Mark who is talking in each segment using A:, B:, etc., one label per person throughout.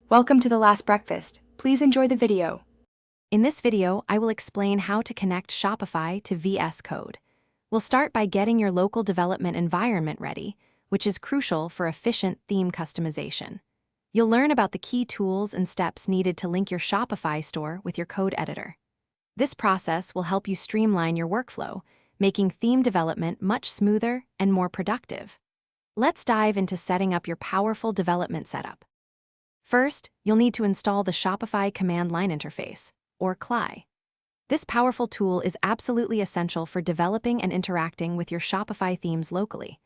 A: Welcome to The Last Breakfast. Please enjoy the video.
B: In this video, I will explain how to connect Shopify to VSCode. We'll start by getting your local development environment ready, which is crucial for efficient theme customization. You'll learn about the key tools and steps needed to link your Shopify store with your code editor. This process will help you streamline your workflow, making theme development much smoother and more productive. Let's dive into setting up your powerful development setup. First, you'll need to install the Shopify Command Line Interface, or CLI. This powerful tool is absolutely essential for developing and interacting with your Shopify themes locally.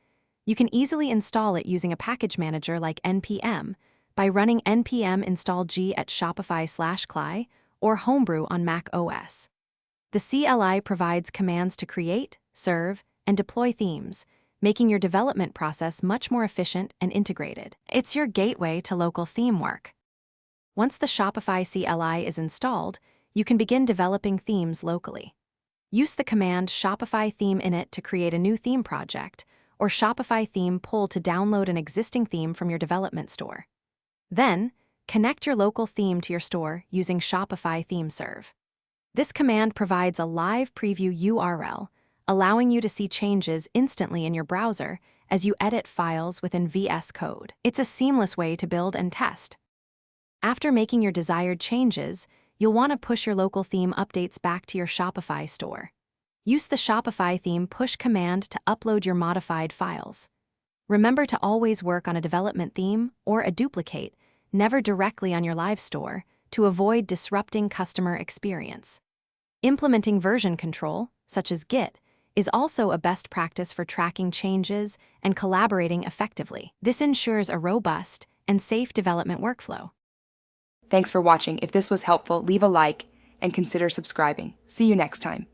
B: You can easily install it using a package manager like npm by running npm install g at shopify/cli or homebrew on Mac OS. The CLI provides commands to create, serve, and deploy themes, making your development process much more efficient and integrated. It's your gateway to local theme work. Once the Shopify CLI is installed, you can begin developing themes locally. Use the command Shopify theme init to create a new theme project, or Shopify theme pull to download an existing theme from your development store. Then, connect your local theme to your store using Shopify Theme Serve. This command provides a live preview URL, allowing you to see changes instantly in your browser as you edit files within VS Code. It's a seamless way to build and test. After making your desired changes, you'll want to push your local theme updates back to your Shopify store. Use the Shopify theme push command to upload your modified files. Remember to always work on a development theme or a duplicate, never directly on your live store, to avoid disrupting customer experience. Implementing version control, such as Git, is also a best practice for tracking changes and collaborating effectively. This ensures a robust and safe development workflow.
A: Thanks for watching. If this was helpful, leave a like and consider subscribing. See you next time.